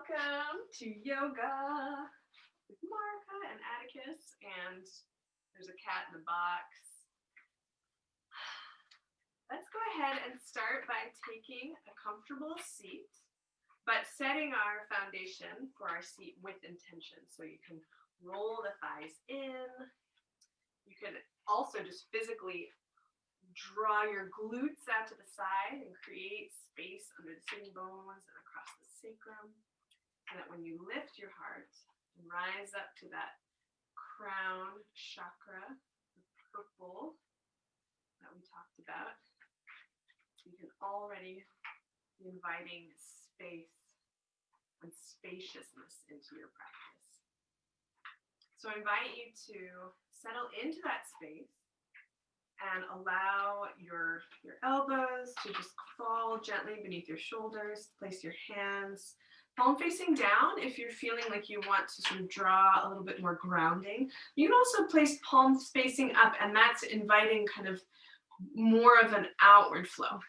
Welcome to yoga with Marika and Atticus, and there's a cat in the box. Let's go ahead and start by taking a comfortable seat, but setting our foundation for our seat with intention. So you can roll the thighs in. You can also just physically draw your glutes out to the side and create space under the sitting bones and across the sacrum. And that when you lift your heart and rise up to that crown chakra, the purple that we talked about, you can already be inviting space and spaciousness into your practice. So I invite you to settle into that space and allow your elbows to just fall gently beneath your shoulders. Place your hands palm facing down if you're feeling like you want to sort of draw a little bit more grounding. You can also place palms facing up, and that's inviting kind of more of an outward flow.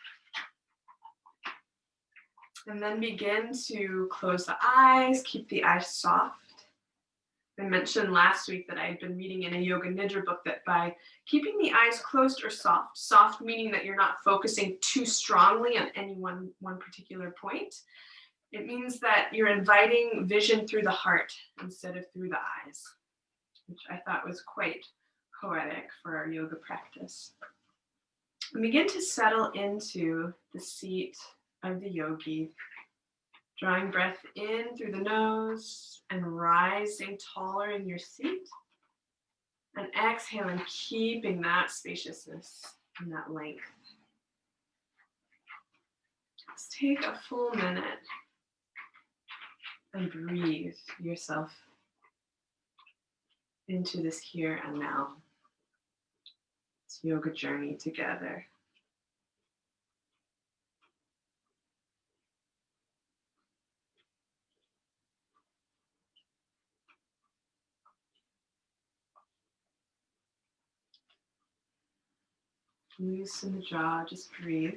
And then begin to close the eyes, keep the eyes soft. I mentioned last week that I had been reading in a Yoga Nidra book that by keeping the eyes closed or soft meaning that you're not focusing too strongly on any one particular point, it means that you're inviting vision through the heart instead of through the eyes, which I thought was quite poetic for our yoga practice. And begin to settle into the seat of the yogi, drawing breath in through the nose and rising taller in your seat, and exhaling, keeping that spaciousness and that length. Let's take a full minute and breathe yourself into this here and now. This yoga journey together. Loosen the jaw, just breathe.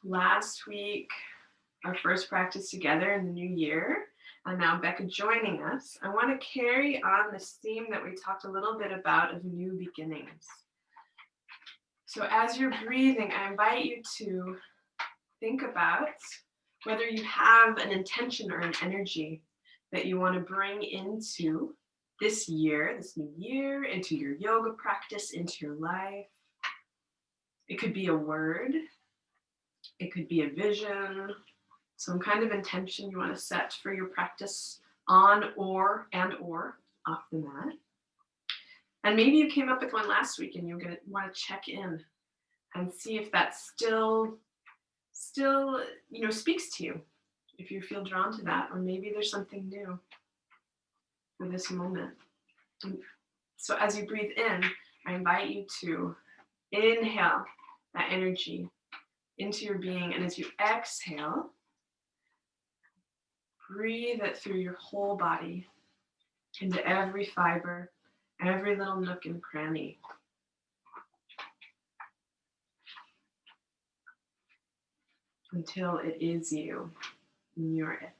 Last week, our first practice together in the new year, and now Becca joining us, I want to carry on this theme that we talked a little bit about of new beginnings. So as you're breathing, I invite you to think about whether you have an intention or an energy that you want to bring into this year, this new year, into your yoga practice, into your life. It could be a word. It could be a vision, some kind of intention you want to set for your practice on or off the mat. And maybe you came up with one last week and you're going to want to check in and see if that still speaks to you, if you feel drawn to that, or maybe there's something new for this moment. And so as you breathe in, I invite you to inhale that energy into your being, and as you exhale, breathe it through your whole body, into every fiber, every little nook and cranny. Until it is you, and you're it.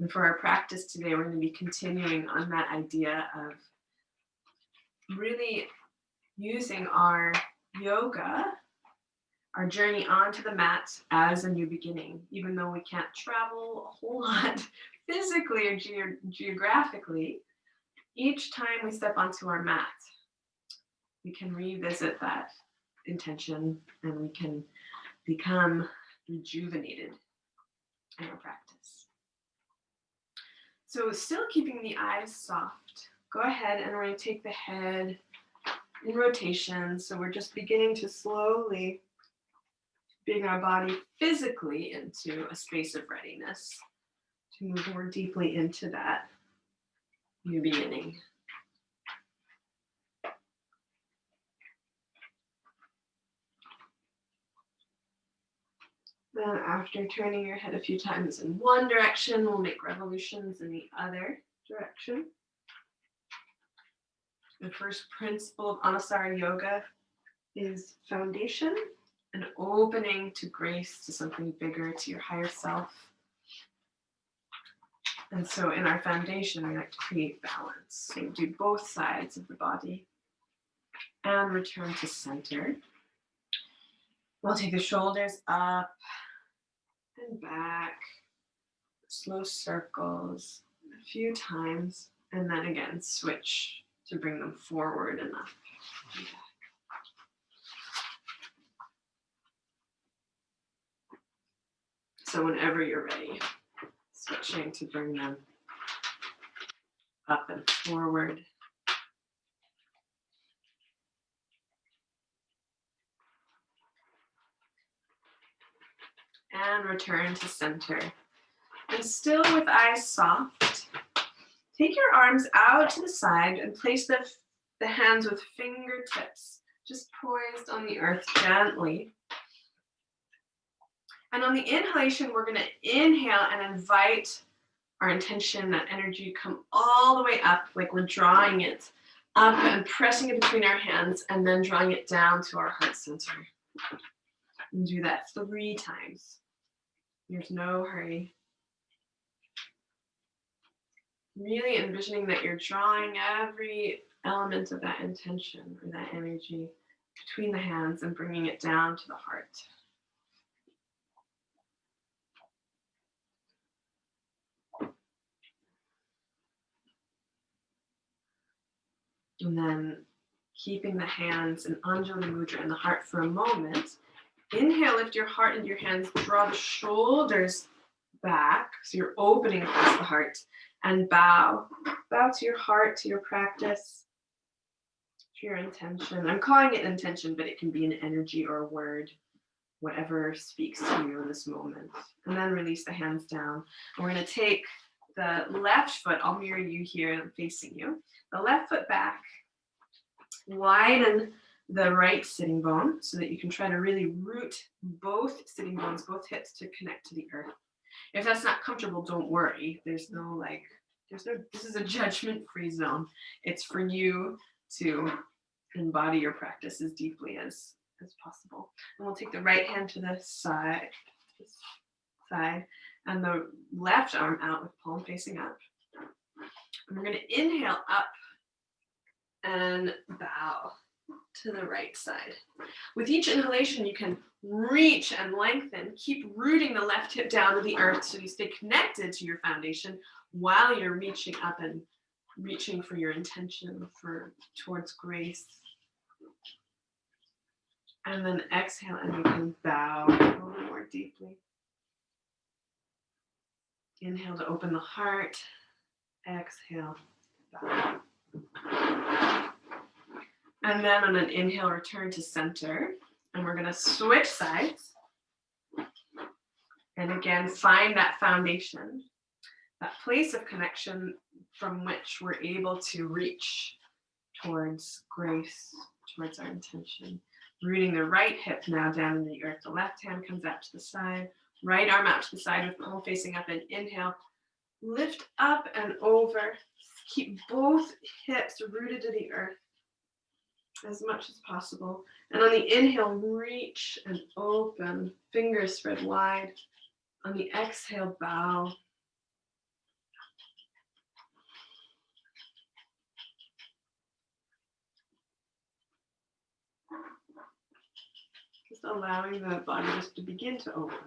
And for our practice today, we're going to be continuing on that idea of really using our yoga, our journey onto the mat, as a new beginning. Even though we can't travel a whole lot physically or geographically, each time we step onto our mat, we can revisit that intention and we can become rejuvenated in our practice. So still keeping the eyes soft, go ahead and we're going to take the head in rotation. So we're just beginning to slowly bring our body physically into a space of readiness to move more deeply into that new beginning. Then after turning your head a few times in one direction, we'll make revolutions in the other direction. The first principle of Anusara yoga is foundation and opening to grace, to something bigger, to your higher self. And so in our foundation, we like to create balance. So do both sides of the body and return to center. We'll take the shoulders up and back, slow circles a few times, and then again switch to bring them forward and up and back. So whenever you're ready, switching to bring them up and forward. And return to center. And still with eyes soft, take your arms out to the side and place the hands with fingertips just poised on the earth gently. And on the inhalation, we're going to inhale and invite our intention, that energy, come all the way up, like we're drawing it up and pressing it between our hands and then drawing it down to our heart center. And do that 3 times. There's no hurry. Really envisioning that you're drawing every element of that intention or that energy between the hands and bringing it down to the heart. And then keeping the hands in Anjali Mudra in the heart for a moment. Inhale, lift your heart into your hands, draw the shoulders back, so you're opening across the heart, and bow. Bow to your heart, to your practice, to your intention. I'm calling it intention, but it can be an energy or a word, whatever speaks to you in this moment. And then release the hands down. And we're going to take the left foot, I'll mirror you here, and I'm facing you. The left foot back, widen the right sitting bone so that you can try to really root both sitting bones, both hips to connect to the earth. If that's not comfortable, don't worry. This is a judgment-free zone. It's for you to embody your practice as deeply as possible. And we'll take the right hand to the side, and the left arm out with palm facing up. And we're going to inhale up and bow to the right side. With each inhalation, you can reach and lengthen. Keep rooting the left hip down to the earth so you stay connected to your foundation while you're reaching up and reaching for your intention towards grace. And then exhale, and you can bow a little more deeply. Inhale to open the heart. Exhale, bow. And then on an inhale, return to center. And we're going to switch sides. And again, find that foundation, that place of connection from which we're able to reach towards grace, towards our intention. Rooting the right hip now down in the earth. The left hand comes out to the side. Right arm out to the side with palm facing up, and inhale. Lift up and over. Keep both hips rooted to the earth as much as possible. And on the inhale, reach and open, fingers spread wide. On the exhale, bow. Just allowing the body just to begin to open.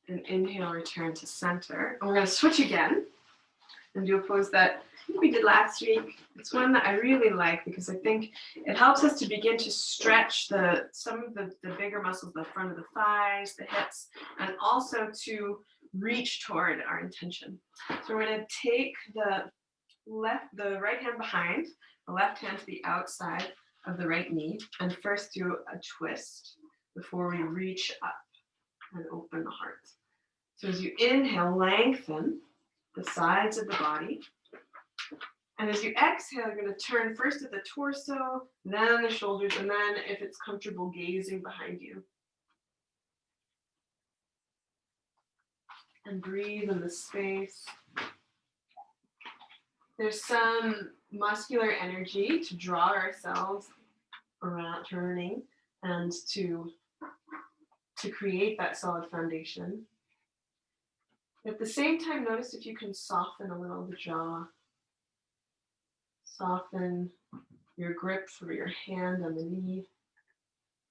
And inhale, return to center. And we're going to switch again and do a pose that I think we did last week. It's one that I really like because I think it helps us to begin to stretch some of the bigger muscles, the front of the thighs, the hips, and also to reach toward our intention. So we're going to take the right hand behind, the left hand to the outside of the right knee, and first do a twist before we reach up and open the heart. So as you inhale, lengthen the sides of the body. And as you exhale, you're going to turn first at the torso, then the shoulders, and then, if it's comfortable, gazing behind you. And breathe in the space. There's some muscular energy to draw ourselves around turning and to create that solid foundation. At the same time, notice if you can soften a little the jaw. Soften your grip for your hand on the knee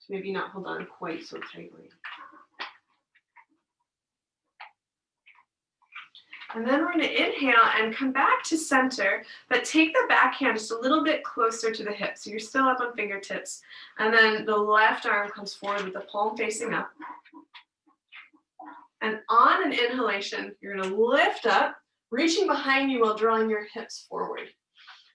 to maybe not hold on quite so tightly. And then we're going to inhale and come back to center, but take the back hand just a little bit closer to the hip. So you're still up on fingertips. And then the left arm comes forward with the palm facing up. And on an inhalation, you're going to lift up, reaching behind you while drawing your hips forward.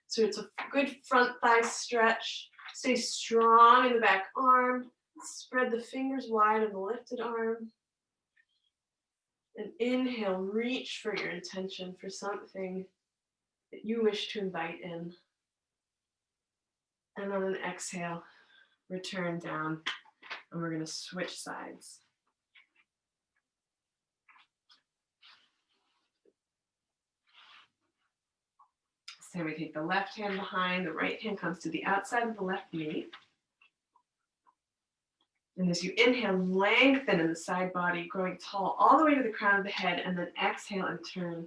So it's a good front thigh stretch. Stay strong in the back arm. Spread the fingers wide on the lifted arm. And inhale, reach for your intention for something that you wish to invite in. And on an exhale, return down. And we're going to switch sides. So we take the left hand behind, the right hand comes to the outside of the left knee. And as you inhale, lengthen in the side body, growing tall all the way to the crown of the head, and then exhale and turn.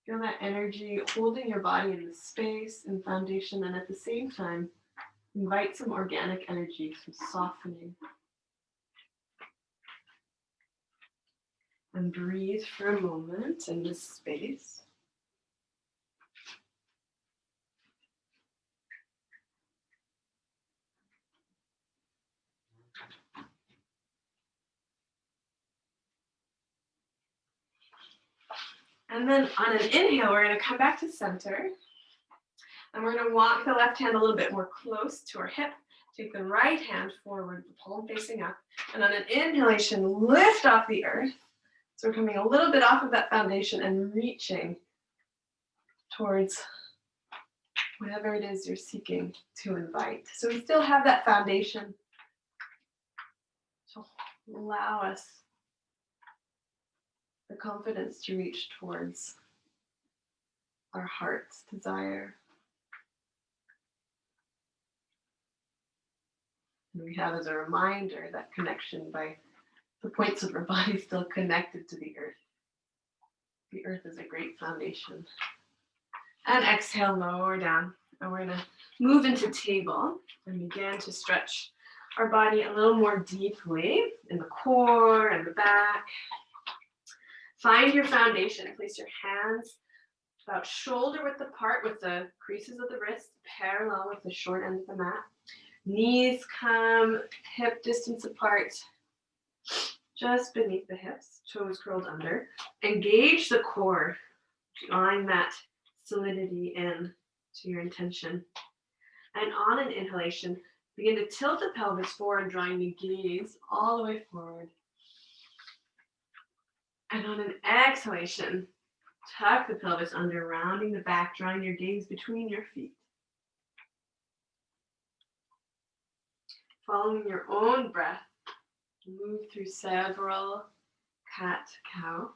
Feel that energy holding your body in the space and foundation, and at the same time, invite some organic energy, some softening. And breathe for a moment in this space. And then on an inhale, we're going to come back to center. And we're going to walk the left hand a little bit more close to our hip. Take the right hand forward, the palm facing up. And on an inhalation, lift off the earth. So we're coming a little bit off of that foundation and reaching towards whatever it is you're seeking to invite. So we still have that foundation to allow us the confidence to reach towards our heart's desire. And we have as a reminder that connection by the points of our body still connected to the earth. The earth is a great foundation. And exhale, lower down. And we're going to move into table and begin to stretch our body a little more deeply in the core and the back. Find your foundation. Place your hands about shoulder width apart with the creases of the wrists parallel with the short end of the mat. Knees come hip distance apart, just beneath the hips, toes curled under. Engage the core, drawing that solidity in to your intention. And on an inhalation, begin to tilt the pelvis forward, drawing the gaze all the way forward. And on an exhalation, tuck the pelvis under, rounding the back, drawing your gaze between your feet. Following your own breath, move through several cat-cow.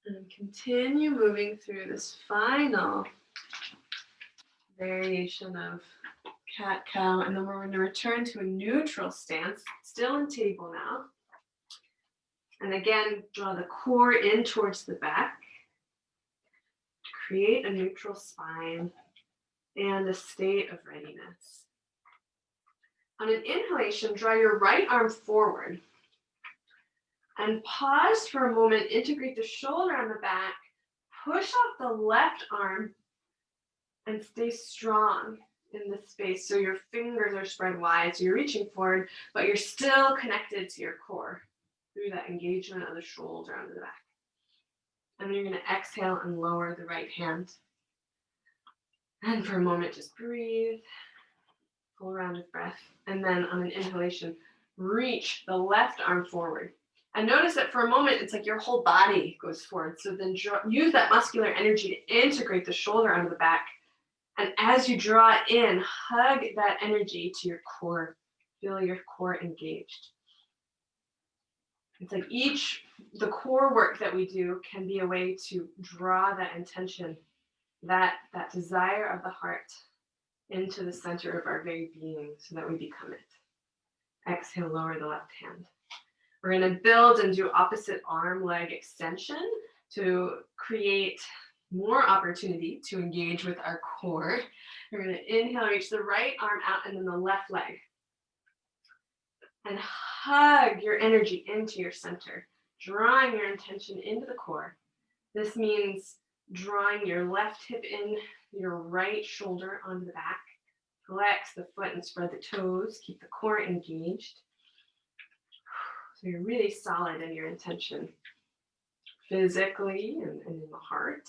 And continue moving through this final variation of cat-cow. And then we're going to return to a neutral stance, still in table now. And again, draw the core in towards the back. Create a neutral spine and a state of readiness. On an inhalation, draw your right arm forward. And pause for a moment, integrate the shoulder on the back, push off the left arm, and stay strong in this space. So your fingers are spread wide, so you're reaching forward, but you're still connected to your core through that engagement of the shoulder onto the back. And then you're going to exhale and lower the right hand. And for a moment, just breathe. Full round of breath. And then on an inhalation, reach the left arm forward. And notice that for a moment, it's like your whole body goes forward. So then use that muscular energy to integrate the shoulder onto the back. And as you draw in, hug that energy to your core. Feel your core engaged. It's like the core work that we do can be a way to draw that intention, that desire of the heart into the center of our very being so that we become it. Exhale, lower the left hand. We're going to build and do opposite arm leg extension to create more opportunity to engage with our core. We're going to inhale, reach the right arm out and then the left leg. And hug your energy into your center, drawing your intention into the core. This means drawing your left hip in, your right shoulder onto the back. Flex the foot and spread the toes. Keep the core engaged. So you're really solid in your intention, physically and in the heart.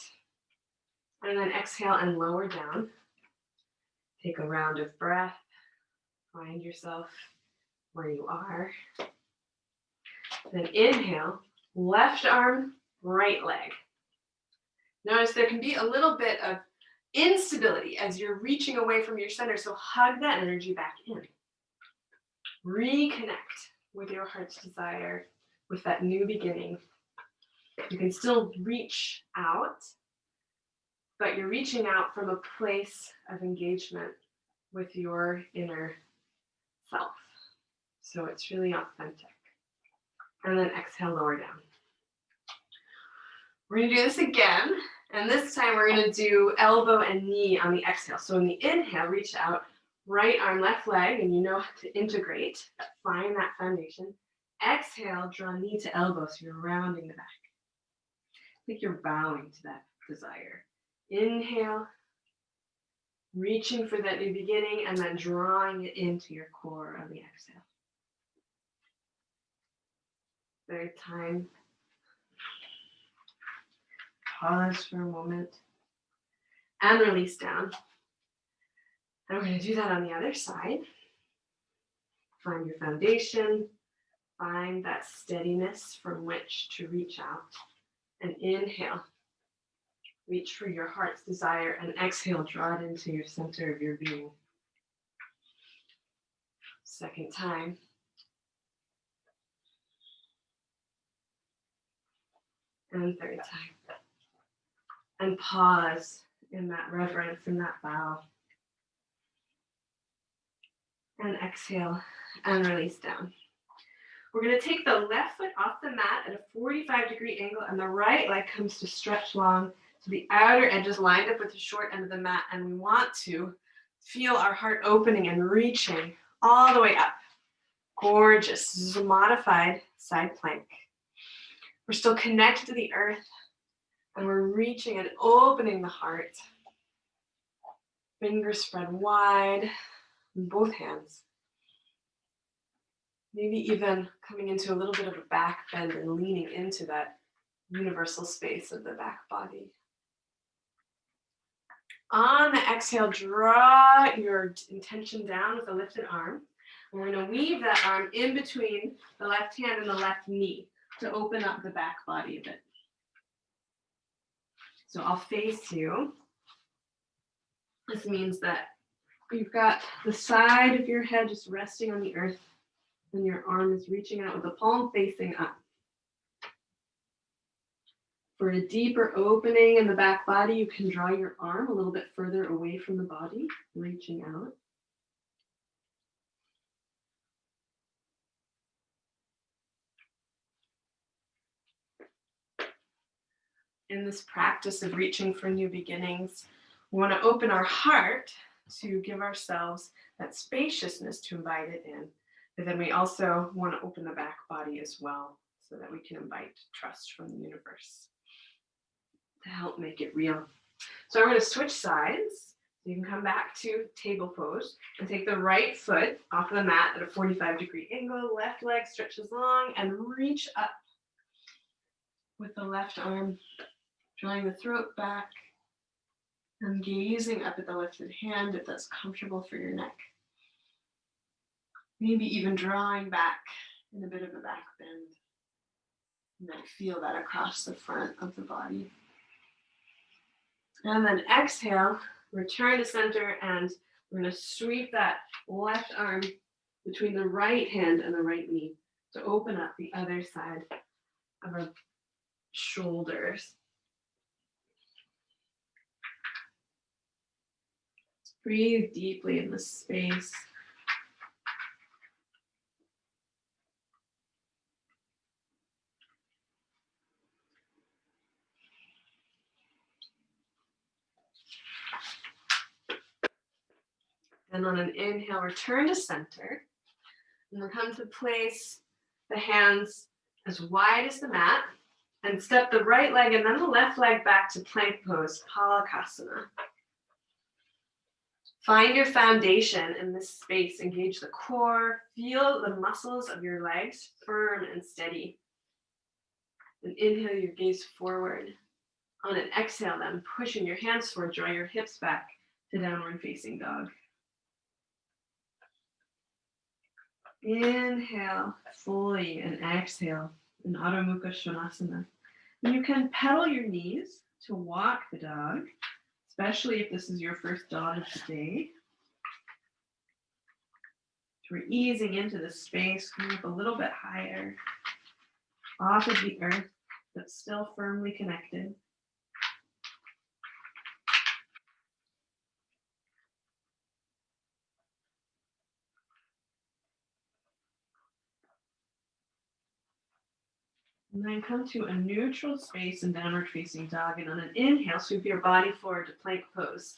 And then exhale and lower down. Take a round of breath. Find yourself where you are. Then inhale, left arm, right leg. Notice there can be a little bit of instability as you're reaching away from your center, so hug that energy back in. Reconnect with your heart's desire, with that new beginning. You can still reach out, but you're reaching out from a place of engagement with your inner self. So it's really authentic. And then exhale, lower down. We're going to do this again. And this time we're going to do elbow and knee on the exhale. So in the inhale, reach out, right arm, left leg, and you know how to integrate. Find that foundation. Exhale, draw knee to elbow, so you're rounding the back. I think you're bowing to that desire. Inhale, reaching for that new beginning, and then drawing it into your core on the exhale. Third time. Pause for a moment and release down. And we're going to do that on the other side. Find your foundation. Find that steadiness from which to reach out. And inhale. Reach for your heart's desire. And exhale, draw it into your center of your being. Second time. And third time. And pause in that reverence, in that bow. And exhale and release down. We're going to take the left foot off the mat at a 45-degree angle, and the right leg comes to stretch long so the outer edge is lined up with the short end of the mat, and we want to feel our heart opening and reaching all the way up. Gorgeous. This is a modified side plank. We're still connected to the earth, and we're reaching and opening the heart. Fingers spread wide, in both hands. Maybe even coming into a little bit of a back bend and leaning into that universal space of the back body. On the exhale, draw your intention down with a lifted arm. And we're going to weave that arm in between the left hand and the left knee to open up the back body a bit. So I'll face you. This means that you've got the side of your head just resting on the earth, and your arm is reaching out with the palm facing up. For a deeper opening in the back body, you can draw your arm a little bit further away from the body, reaching out. In this practice of reaching for new beginnings, we want to open our heart to give ourselves that spaciousness to invite it in. But then we also want to open the back body as well so that we can invite trust from the universe to help make it real. So I'm going to switch sides. So you can come back to table pose and take the right foot off of the mat at a 45-degree angle. Left leg stretches long and reach up with the left arm, drawing the throat back and gazing up at the lifted hand if that's comfortable for your neck. Maybe even drawing back in a bit of a back bend. And then feel that across the front of the body. And then exhale, return to center, and we're going to sweep that left arm between the right hand and the right knee to open up the other side of our shoulders. Breathe deeply in this space. And on an inhale, return to center. And we'll come to place the hands as wide as the mat and step the right leg and then the left leg back to plank pose, Palakasana. Find your foundation in this space. Engage the core. Feel the muscles of your legs firm and steady. And inhale your gaze forward. On an exhale, then pushing your hands forward, draw your hips back to downward facing dog. Inhale fully and exhale in Adho Mukha Svanasana. And you can pedal your knees to walk the dog, especially if this is your first dog of the day. So we're easing into the space, coming up a little bit higher, off of the earth, but still firmly connected. And then come to a neutral space in downward facing dog. And on an inhale, sweep your body forward to plank pose.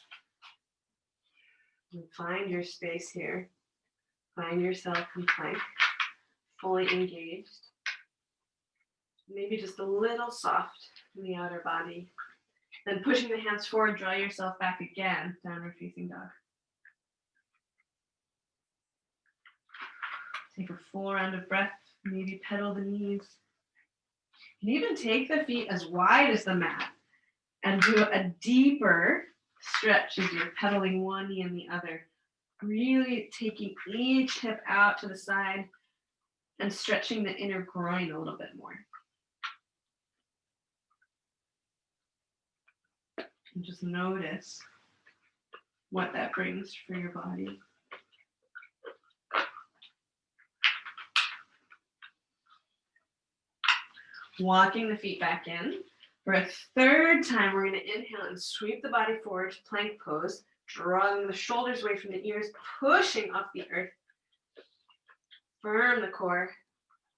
And find your space here. Find yourself in plank, fully engaged. Maybe just a little soft in the outer body. Then pushing the hands forward, draw yourself back again, downward facing dog. Take a full round of breath. Maybe pedal the knees. You can even take the feet as wide as the mat and do a deeper stretch as you're pedaling one knee and the other. Really taking each hip out to the side and stretching the inner groin a little bit more. And just notice what that brings for your body. Walking the feet back in. For a third time, we're going to inhale and sweep the body forward to plank pose, drawing the shoulders away from the ears, pushing off the earth. Firm the core,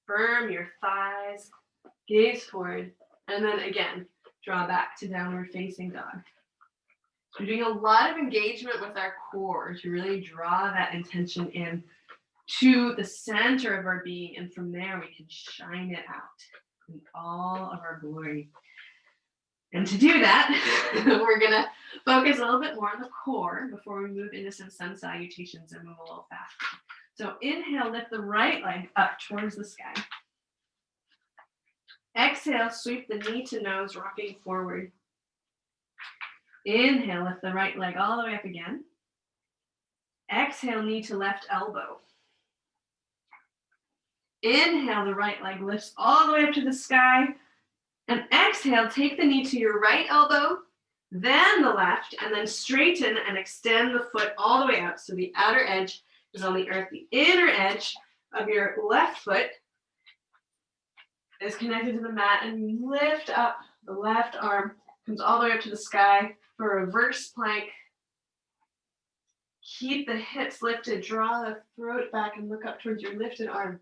firm your thighs, gaze forward, and then again, draw back to downward facing dog. So we're doing a lot of engagement with our core to really draw that intention in to the center of our being, and from there we can shine it out in all of our glory. And to do that, we're going to focus a little bit more on the core before we move into some sun salutations and move a little faster. So inhale, lift the right leg up towards the sky. Exhale, sweep the knee to nose, rocking forward. Inhale, lift the right leg all the way up again. Exhale, knee to left elbow. Inhale, the right leg lifts all the way up to the sky. And exhale, take the knee to your right elbow, then the left, and then straighten and extend the foot all the way out so the outer edge is on the earth. The inner edge of your left foot is connected to the mat, and lift up the left arm, comes all the way up to the sky for a reverse plank. Keep the hips lifted, draw the throat back and look up towards your lifted arm.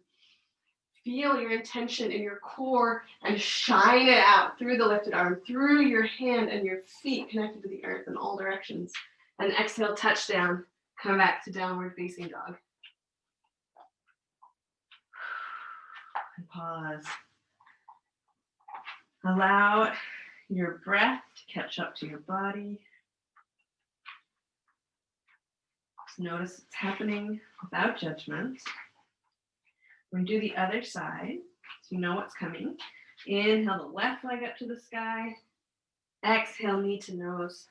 Feel your intention in your core and shine it out through the lifted arm, through your hand and your feet connected to the earth in all directions. And exhale, touch down, come back to downward facing dog. And pause. Allow your breath to catch up to your body. Notice what's happening without judgment. We're going to do the other side, so you know what's coming. Inhale the left leg up to the sky. Exhale, knee to nose.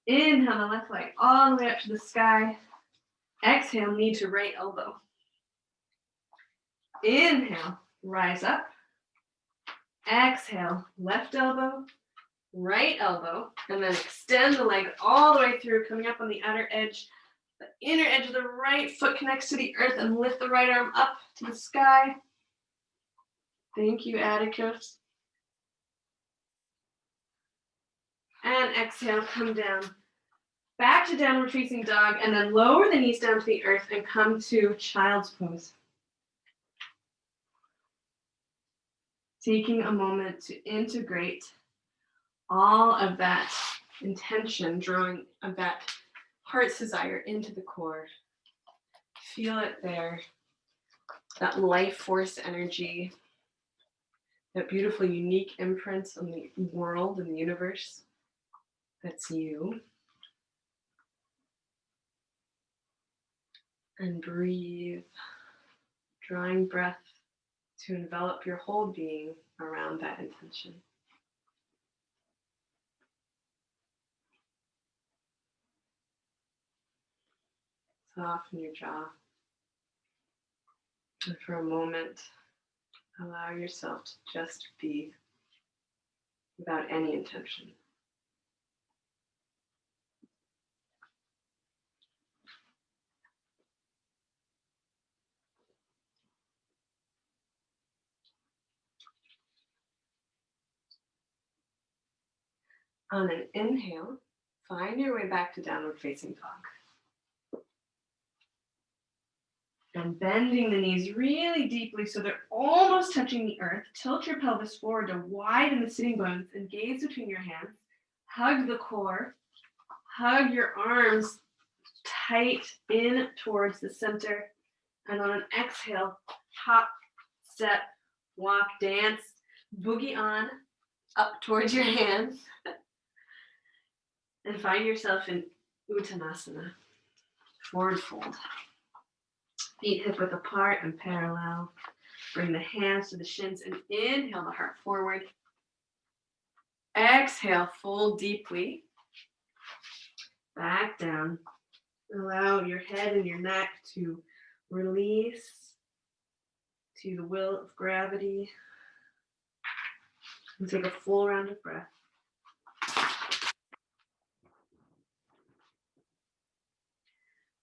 Inhale the left leg all the way up to the sky. Exhale, knee to right elbow. Inhale, rise up. Exhale, left elbow, right elbow, and then extend the leg all the way through, coming up on the outer edge. The inner edge of the right foot connects to the earth, and lift the right arm up to the sky. Thank you, Atticus. And exhale, come down. Back to downward facing dog, and then lower the knees down to the earth and come to child's pose. Taking a moment to integrate all of that intention, drawing of that heart's desire into the core. Feel it there, that life force energy, that beautiful, unique imprint on the world and the universe. That's you. And breathe, drawing breath to envelop your whole being around that intention. Soften your jaw. And for a moment, allow yourself to just be without any intention. On an inhale, find your way back to downward facing dog. And bending the knees really deeply so they're almost touching the earth. Tilt your pelvis forward to widen the sitting bones and gaze between your hands. Hug the core. Hug your arms tight in towards the center. And on an exhale, hop, step, walk, dance, boogie on up towards your hands. And find yourself in Uttanasana, forward fold. Feet hip width apart and parallel. Bring the hands to the shins and inhale the heart forward. Exhale, fold deeply. Back down. Allow your head and your neck to release to the will of gravity. And take a full round of breath.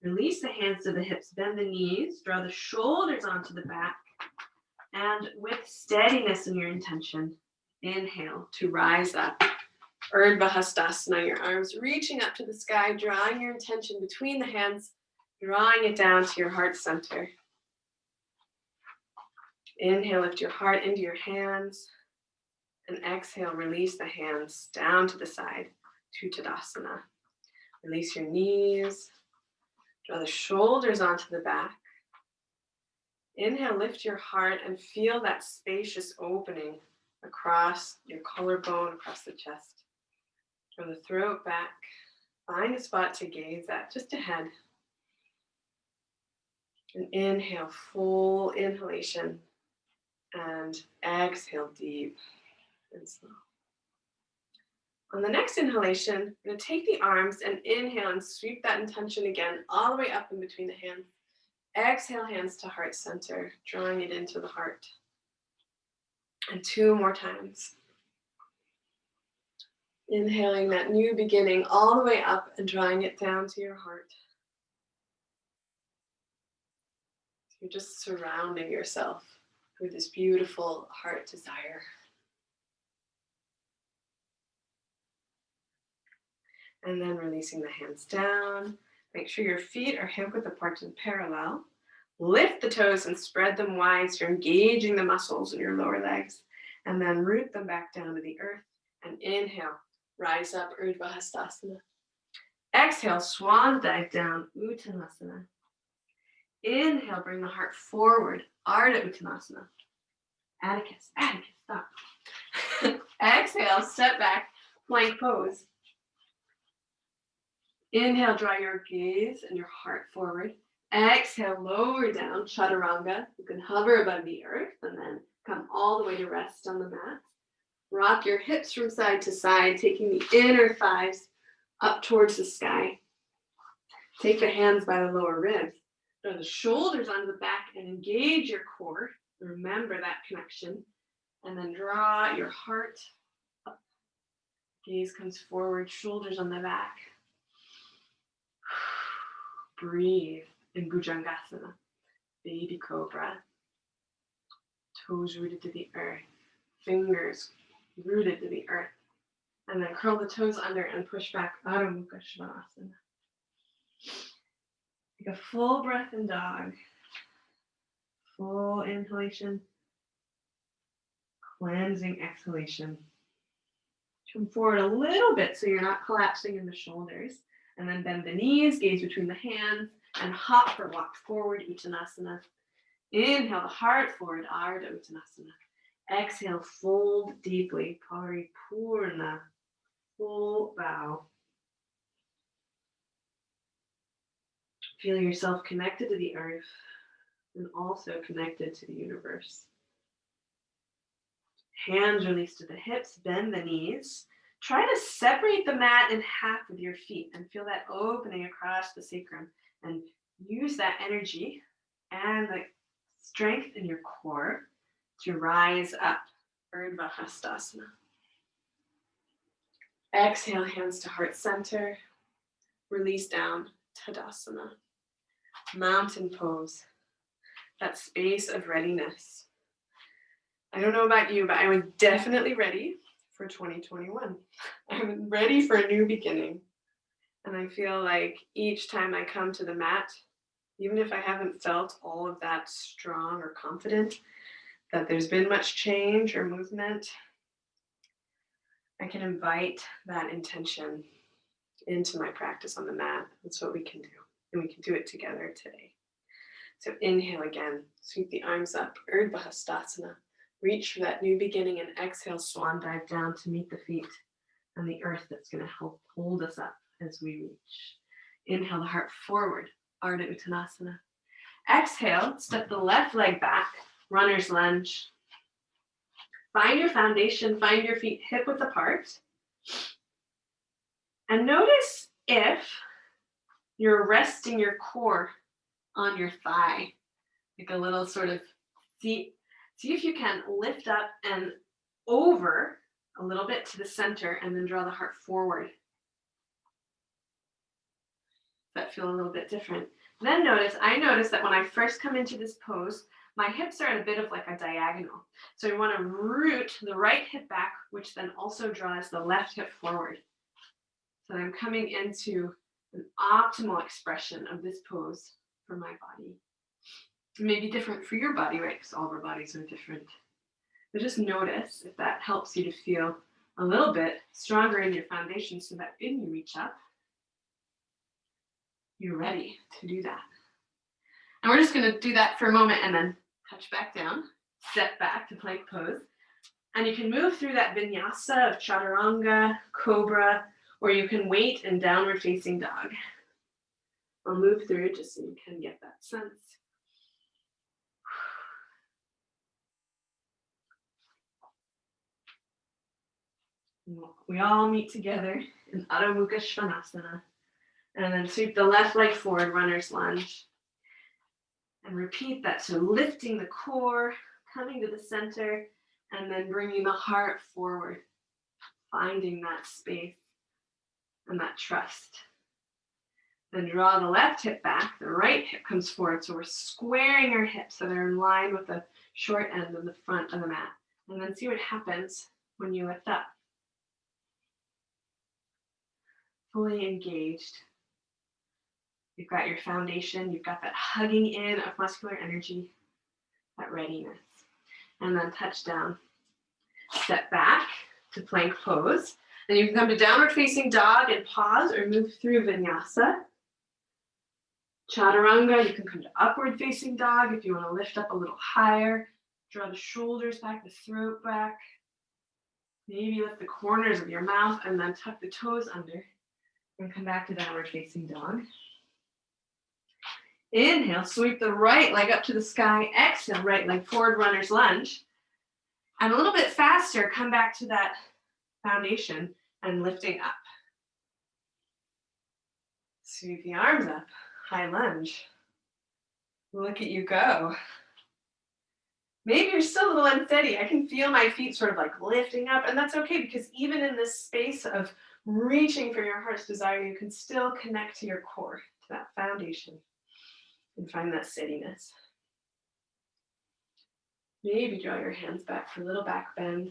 Release the hands to the hips, bend the knees, draw the shoulders onto the back, and with steadiness in your intention, inhale to rise up. Urdhva, your arms reaching up to the sky, drawing your intention between the hands, drawing it down to your heart center. Inhale, lift your heart into your hands, and exhale, release the hands down to the side to Tadasana. Release your knees. Draw the shoulders onto the back. Inhale, lift your heart and feel that spacious opening across your collarbone, across the chest. Draw the throat back. Find a spot to gaze at, just ahead. And inhale, full inhalation. And exhale, deep and slow. On the next inhalation, I'm going to take the arms and inhale and sweep that intention again all the way up in between the hands. Exhale, hands to heart center, drawing it into the heart. And 2 more times. Inhaling that new beginning all the way up and drawing it down to your heart. You're just surrounding yourself with this beautiful heart desire. And then releasing the hands down. Make sure your feet are hip width apart and parallel. Lift the toes and spread them wide so you're engaging the muscles in your lower legs. And then root them back down to the earth. And inhale, rise up, Urdhva. Exhale, swan dive down, Uttanasana. Inhale, bring the heart forward, Ardha Uttanasana. Atticus, stop. Exhale, step back, plank pose. Inhale, draw your gaze and your heart forward. Exhale, lower down, Chaturanga. You can hover above the earth and then come all the way to rest on the mat. Rock your hips from side to side, taking the inner thighs up towards the sky. Take the hands by the lower ribs. Throw the shoulders onto the back and engage your core. Remember that connection. And then draw your heart up. Gaze comes forward, shoulders on the back. Breathe in Bhujangasana, baby cobra. Toes rooted to the earth, fingers rooted to the earth. And then curl the toes under and push back, Adho Mukha Svanasana. Take a full breath in dog. Full inhalation. Cleansing exhalation. Come forward a little bit so you're not collapsing in the shoulders. And then bend the knees, gaze between the hands, and hop or walk forward, Uttanasana. Inhale the heart forward, Ardha Uttanasana. Exhale, fold deeply, Paripurna, full bow. Feel yourself connected to the earth and also connected to the universe. Hands release to the hips, bend the knees. Try to separate the mat in half with your feet and feel that opening across the sacrum. And use that energy and the strength in your core to rise up, Urdhva Hastasana. Exhale, hands to heart center. Release down, Tadasana. Mountain pose, that space of readiness. I don't know about you, but I was definitely ready for 2021. I'm ready for a new beginning. And I feel like each time I come to the mat, even if I haven't felt all of that strong or confident that there's been much change or movement, I can invite that intention into my practice on the mat. That's what we can do. And we can do it together today. So inhale again, sweep the arms up, Urdhva Hastasana. Reach for that new beginning and exhale, swan dive down to meet the feet and the earth that's going to help hold us up as we reach. Inhale the heart forward, Ardha Uttanasana. Exhale, step the left leg back, runner's lunge. Find your foundation, find your feet hip width apart. And notice if you're resting your core on your thigh, like a little sort of, see if you can lift up and over a little bit to the center and then draw the heart forward. That feel a little bit different. Then I notice that when I first come into this pose, my hips are at a bit of like a diagonal. So you want to root the right hip back, which then also draws the left hip forward. So I'm coming into an optimal expression of this pose for my body. It may be different for your body, right? Because all of our bodies are different. But just notice if that helps you to feel a little bit stronger in your foundation so that when you reach up, you're ready to do that. And we're just going to do that for a moment and then touch back down, step back to plank pose. And you can move through that vinyasa of chaturanga, cobra, or you can wait in downward facing dog. I'll move through it just so you can get that sense. We all meet together in Adho Mukha Svanasana. And then sweep the left leg forward, runner's lunge. And repeat that. So lifting the core, coming to the center, and then bringing the heart forward. Finding that space and that trust. Then draw the left hip back, the right hip comes forward. So we're squaring our hips so they're in line with the short end of the front of the mat. And then see what happens when you lift up. Fully engaged. You've got your foundation, you've got that hugging in of muscular energy, that readiness. And then touch down. Step back to plank pose. Then you can come to downward facing dog and pause or move through vinyasa. Chaturanga, you can come to upward facing dog if you want to lift up a little higher. Draw the shoulders back, the throat back. Maybe lift the corners of your mouth and then tuck the toes under. And come back to downward facing dog. Inhale, sweep the right leg up to the sky. Exhale, right leg forward, runner's lunge. And a little bit faster, come back to that foundation and lifting up. Sweep the arms up, high lunge. Look at you go. Maybe you're still a little unsteady. I can feel my feet sort of like lifting up, and that's okay because even in this space of reaching for your heart's desire, you can still connect to your core, to that foundation, and find that steadiness. Maybe draw your hands back for a little back bend,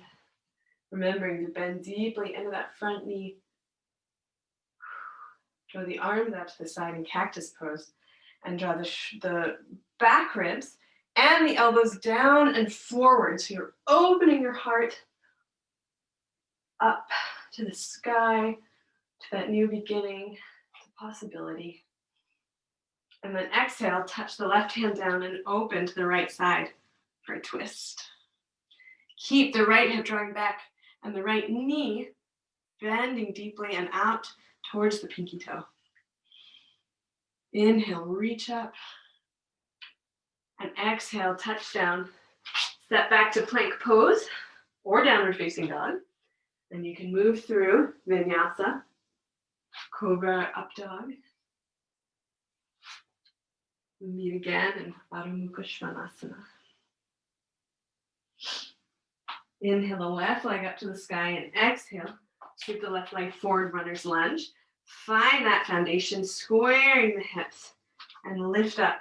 remembering to bend deeply into that front knee. Draw the arms out to the side in cactus pose, and draw the back ribs and the elbows down and forward. So you're opening your heart up to the sky, to that new beginning, to possibility. And then exhale, touch the left hand down and open to the right side for a twist. Keep the right hip drawing back and the right knee bending deeply and out towards the pinky toe. Inhale, reach up. And exhale, touch down. Step back to plank pose or downward facing dog. And you can move through Vinyasa, Cobra up dog. Meet again in Adho Mukha Svanasana. Inhale the left leg up to the sky and exhale. Sweep the left leg forward, runner's lunge. Find that foundation, squaring the hips and lift up.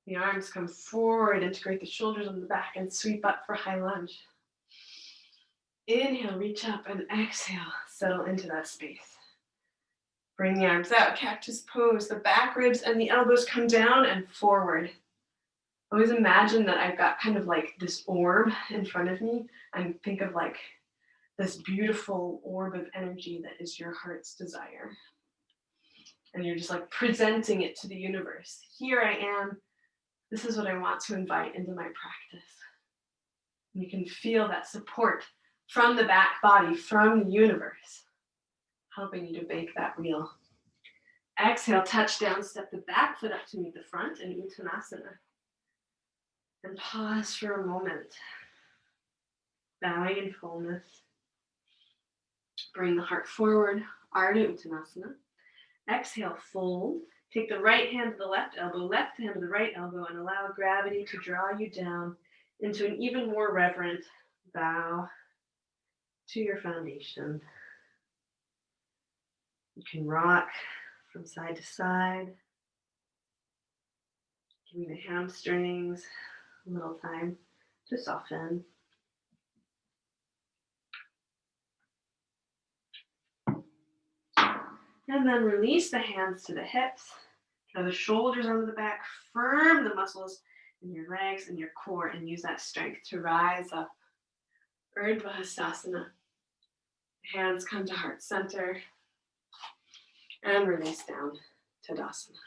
The arms come forward, integrate the shoulders on the back and sweep up for high lunge. Inhale, reach up and exhale, settle into that space. Bring the arms out, cactus pose. The back ribs and the elbows come down and forward. Always imagine that I've got kind of like this orb in front of me and think of like this beautiful orb of energy that is your heart's desire. And you're just like presenting it to the universe. Here I am. This is what I want to invite into my practice. And you can feel that support from the back body, from the universe, helping you to make that real. Exhale, touch down, step the back foot up to meet the front in Uttanasana. And pause for a moment. Bowing in fullness. Bring the heart forward, Ardha Uttanasana. Exhale, fold. Take the right hand to the left hand to the right elbow, and allow gravity to draw you down into an even more reverent bow to your foundation. You can rock from side to side, giving the hamstrings a little time to soften. And then release the hands to the hips. Draw the shoulders onto the back. Firm the muscles in your legs and your core and use that strength to rise up. Urdhva Hastasana. Hands come to heart center. And release down, Tadasana.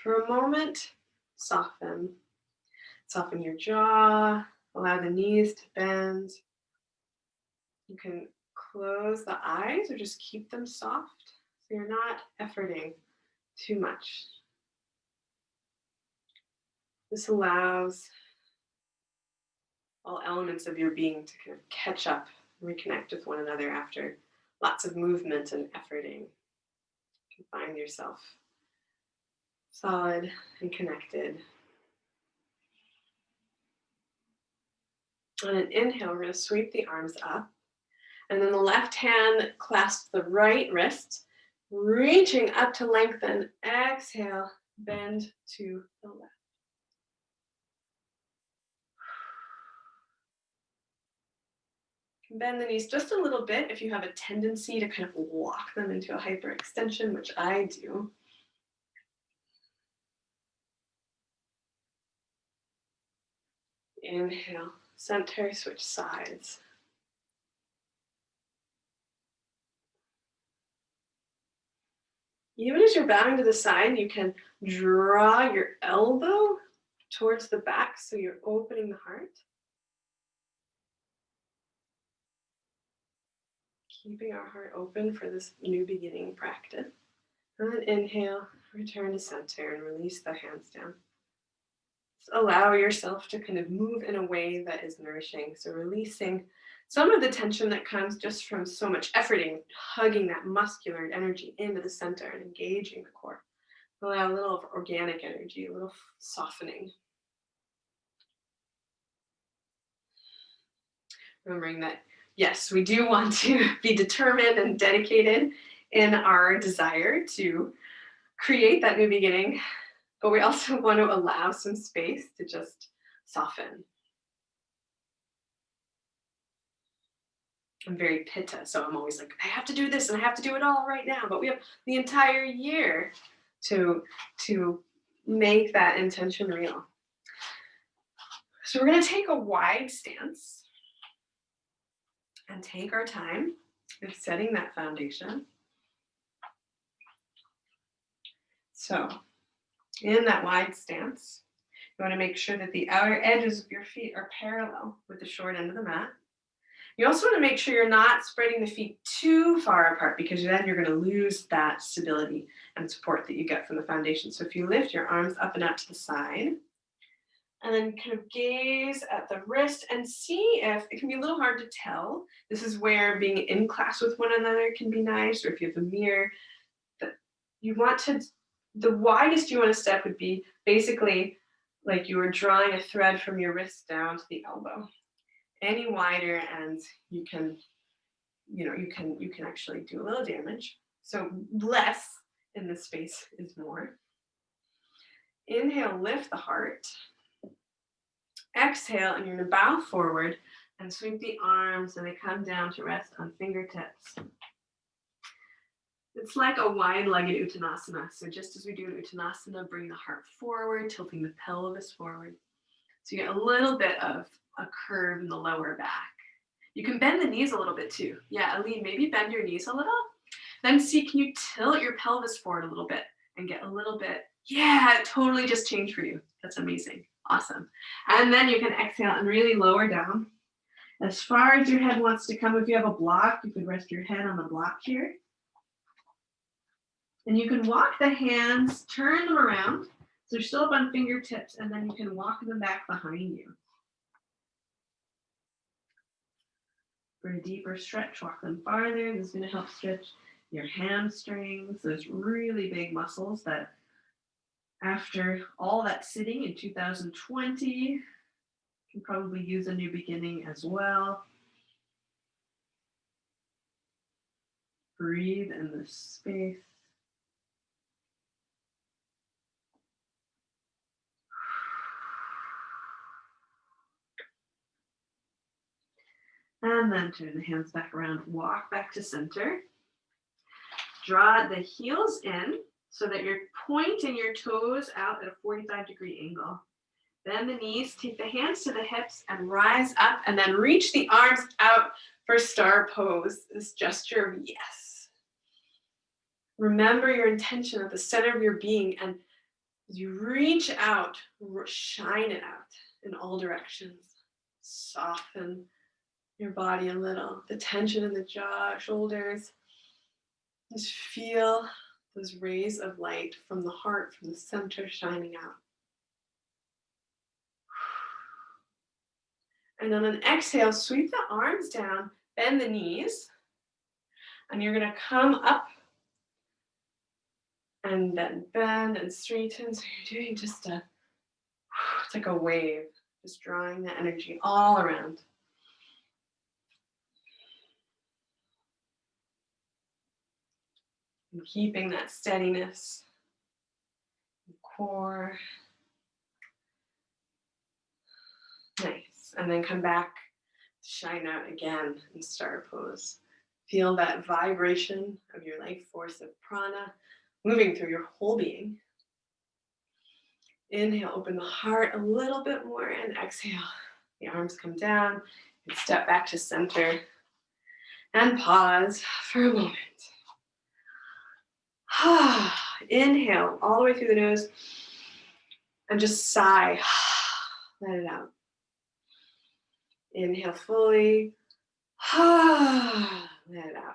For a moment, soften. Soften your jaw. Allow the knees to bend. You can close the eyes or just keep them soft so you're not efforting too much. This allows all elements of your being to kind of catch up and reconnect with one another after lots of movement and efforting. You can find yourself solid and connected. On an inhale, we're going to sweep the arms up. And then the left hand clasps the right wrist, reaching up to lengthen. Exhale, bend to the left. Bend the knees just a little bit if you have a tendency to kind of lock them into a hyperextension, which I do. Inhale, center, switch sides. Even as you're bowing to the side, you can draw your elbow towards the back so you're opening the heart. keeping our heart open for this new beginning practice. And then inhale, return to center and release the hands down. Just allow yourself to kind of move in a way that is nourishing. So releasing some of the tension that comes just from so much efforting, hugging that muscular energy into the center and engaging the core. Allow a little of organic energy, a little softening. Remembering that, yes, we do want to be determined and dedicated in our desire to create that new beginning, but we also want to allow some space to just soften. I'm very pitta, so I'm always like, I have to do this and I have to do it all right now, but we have the entire year to make that intention real. So we're going to take a wide stance and take our time in setting that foundation. So in that wide stance, you want to make sure that the outer edges of your feet are parallel with the short end of the mat. You also want to make sure you're not spreading the feet too far apart, because then you're going to lose that stability and support that you get from the foundation. So if you lift your arms up and out to the side, and then kind of gaze at the wrist and see if it can be a little hard to tell. This is where being in class with one another can be nice, or if you have a mirror, the widest you want to step would be basically like you were drawing a thread from your wrist down to the elbow. Any wider and you can actually do a little damage. So less in this space is more. Inhale, lift the heart. Exhale, and you're going to bow forward and sweep the arms, and they come down to rest on fingertips. It's like a wide-legged Uttanasana. So just as we do an Uttanasana, bring the heart forward, tilting the pelvis forward. So you get a little bit of a curve in the lower back. You can bend the knees a little bit too. Yeah, Aline, maybe bend your knees a little. Then see, can you tilt your pelvis forward a little bit and get a little bit, yeah, it totally just changed for you. That's amazing. Awesome. And then you can exhale and really lower down as far as your head wants to come. If you have a block, you can rest your head on the block here. And you can walk the hands, turn them around. So you're still up on fingertips, and then you can walk them back behind you. For a deeper stretch, walk them farther. This is going to help stretch your hamstrings, those really big muscles that after all that sitting in 2020, can probably use a new beginning as well. Breathe in this space. And then turn the hands back around, walk back to center. Draw the heels in so that you're pointing your toes out at a 45-degree angle. Bend the knees, take the hands to the hips and rise up, and then reach the arms out for star pose, this gesture of yes. Remember your intention at the center of your being, and as you reach out, shine it out in all directions. Soften your body a little, the tension in the jaw, shoulders. Just feel those rays of light from the heart, from the center, shining out. And on an exhale, sweep the arms down, bend the knees, and you're going to come up and then bend and straighten. So you're doing just it's like a wave, just drawing the energy all around. And keeping that steadiness, core. Nice. And then come back, shine out again in star pose. Feel that vibration of your life force of prana moving through your whole being. Inhale, open the heart a little bit more, and exhale. The arms come down and step back to center. And pause for a moment. Inhale all the way through the nose and just sigh. Let it out. Inhale fully. let it out.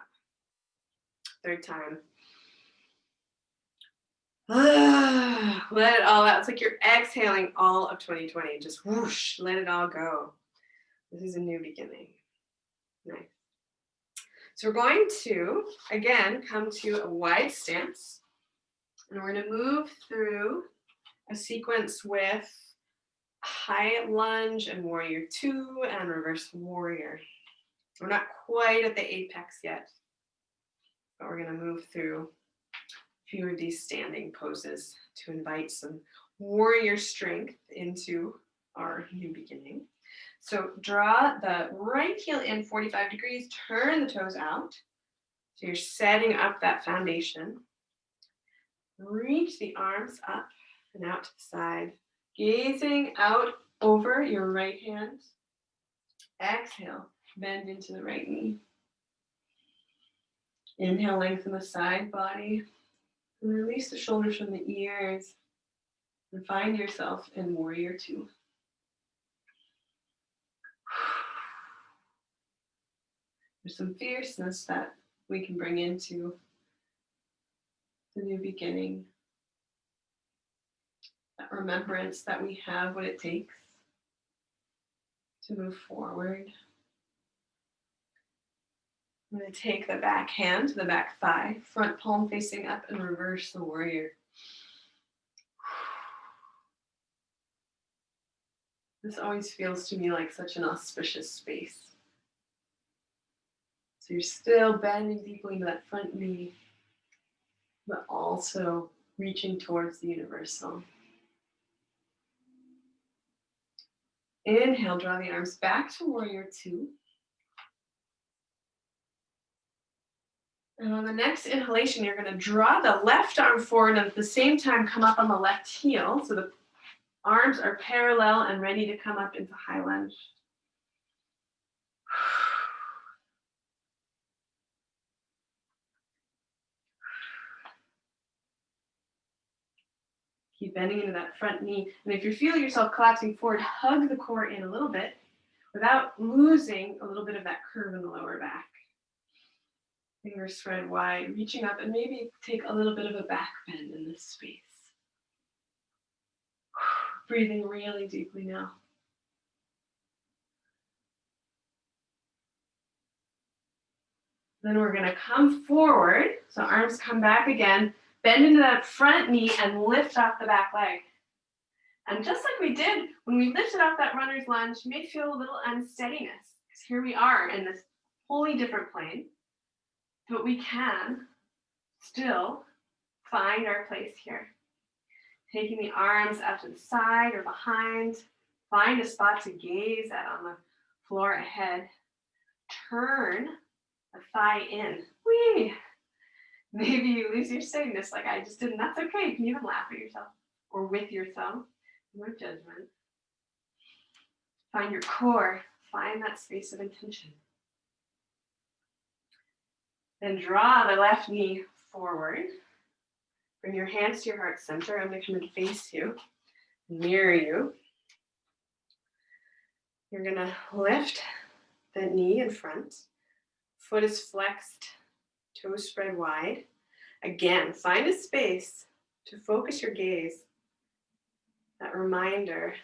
Third time. Let it all out. It's like you're exhaling all of 2020. Just whoosh, let it all go. This is a new beginning. Nice. So we're going to, again, come to a wide stance. And we're going to move through a sequence with high lunge and warrior 2 and reverse warrior. We're not quite at the apex yet, but we're going to move through a few of these standing poses to invite some warrior strength into our new beginning. So draw the right heel in 45 degrees, turn the toes out. So you're setting up that foundation. Reach the arms up and out to the side, gazing out over your right hand. Exhale, bend into the right knee. Inhale, lengthen the side body. And release the shoulders from the ears. And find yourself in warrior 2. There's some fierceness that we can bring into the new beginning. That remembrance that we have what it takes to move forward. I'm going to take the back hand to the back thigh, front palm facing up, and reverse the warrior. This always feels to me like such an auspicious space. So you're still bending deeply into that front knee, but also reaching towards the universal. Inhale, draw the arms back to warrior 2. And on the next inhalation, you're going to draw the left arm forward and at the same time come up on the left heel. So the arms are parallel and ready to come up into high lunge. Keep bending into that front knee. And if you feel yourself collapsing forward, hug the core in a little bit without losing a little bit of that curve in the lower back. Fingers spread wide, reaching up, and maybe take a little bit of a back bend in this space. Breathing really deeply now. Then we're going to come forward. So arms come back again. Bend into that front knee and lift off the back leg. And just like we did when we lifted off that runner's lunge, you may feel a little unsteadiness. Because here we are in this wholly different plane. But we can still find our place here. Taking the arms up to the side or behind. Find a spot to gaze at on the floor ahead. Turn the thigh in. Whee! Maybe you lose your steadiness like I just did, and that's okay. You can even laugh at yourself or with yourself. No judgment. Find your core. Find that space of intention. Then draw the left knee forward. Bring your hands to your heart center. I'm going to come and face you, mirror you. You're going to lift the knee in front. Foot is flexed, toes spread wide. Again, find a space to focus your gaze. That reminder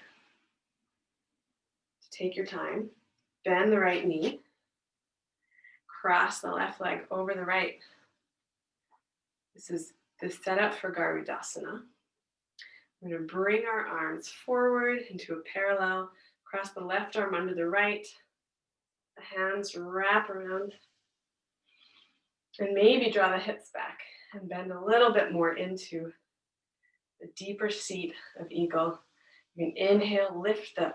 to take your time. Bend the right knee. Cross the left leg over the right. This is the setup for Garudasana. We're going to bring our arms forward into a parallel. Cross the left arm under the right. The hands wrap around. And maybe draw the hips back and bend a little bit more into the deeper seat of eagle. You can inhale, lift the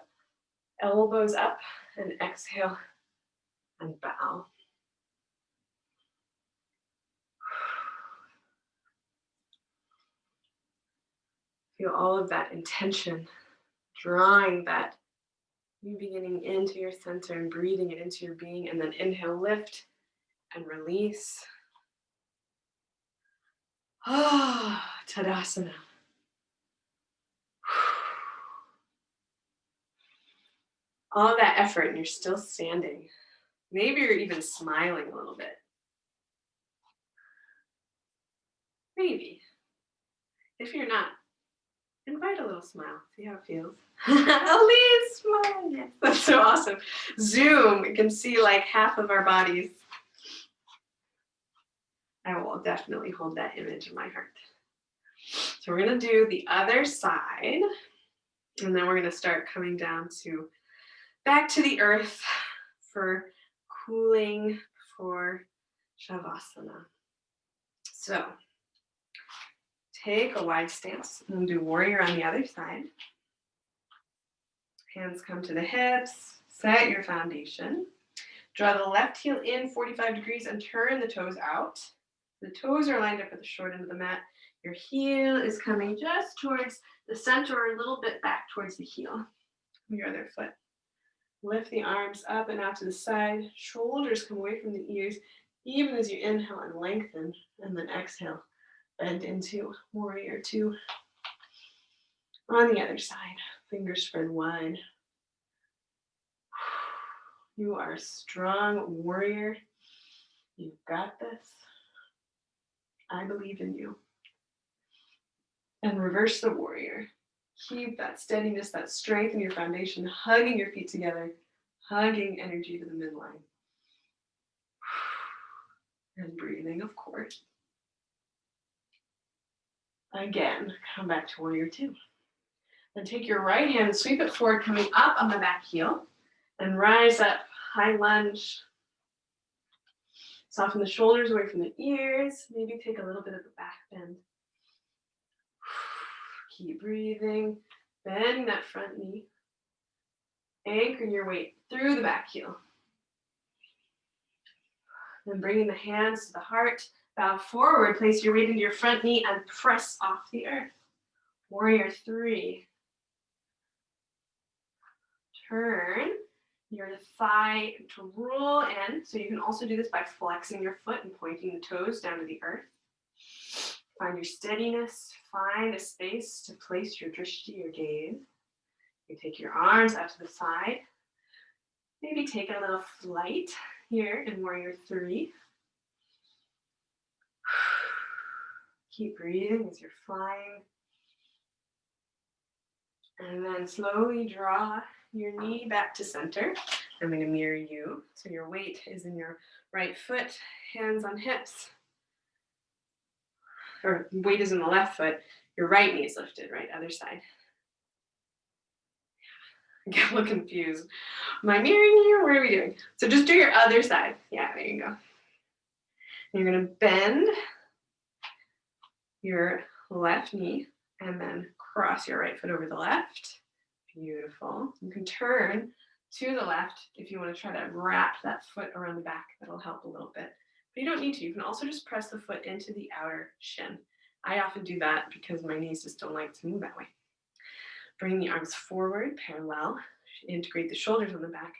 elbows up, and exhale and bow. Feel all of that intention, drawing that new beginning into your center and breathing it into your being. And then inhale, lift and release. Tadasana. All of that effort and you're still standing. Maybe you're even smiling a little bit. Maybe. If you're not, invite a little smile. See how it feels. A little smile. Yes, that's so awesome. Zoom. You can see like half of our bodies. I will definitely hold that image in my heart. So we're going to do the other side. And then we're going to start coming down to back to the earth for cooling for Shavasana. So take a wide stance and do warrior on the other side. Hands come to the hips. Set your foundation. Draw the left heel in 45 degrees and turn the toes out. The toes are lined up at the short end of the mat. Your heel is coming just towards the center or a little bit back towards the heel. Your other foot. Lift the arms up and out to the side. Shoulders come away from the ears, even as you inhale and lengthen, and then exhale. Bend into warrior two. On the other side, fingers spread wide. You are a strong warrior. You've got this. I believe in you. And reverse the warrior. Keep that steadiness, that strength in your foundation, hugging your feet together, hugging energy to the midline. And breathing, of course. Again, come back to warrior two. Then take your right hand and sweep it forward, coming up on the back heel, and rise up, high lunge. Soften the shoulders away from the ears. Maybe take a little bit of a back bend. Keep breathing. Bend that front knee. Anchor your weight through the back heel. Then bringing the hands to the heart. Bow forward. Place your weight into your front knee and press off the earth. Warrior three. Turn your thigh to roll in. So you can also do this by flexing your foot and pointing the toes down to the earth. Find your steadiness. Find a space to place your drishti, your gaze. You take your arms out to the side. Maybe take a little flight here in warrior three. Keep breathing as you're flying. And then slowly draw your knee back to center. I'm going to mirror you. So your weight is in your right foot, hands on hips. Or weight is in the left foot. Your right knee is lifted, right? Other side. I get a little confused. Am I mirroring you? What are we doing? So just do your other side. Yeah, there you go. You're going to bend your left knee and then cross your right foot over the left. Beautiful. You can turn to the left if you want to try to wrap that foot around the back. That'll help a little bit. But you don't need to. You can also just press the foot into the outer shin. I often do that because my knees just don't like to move that way. Bring the arms forward, parallel. Integrate the shoulders on the back.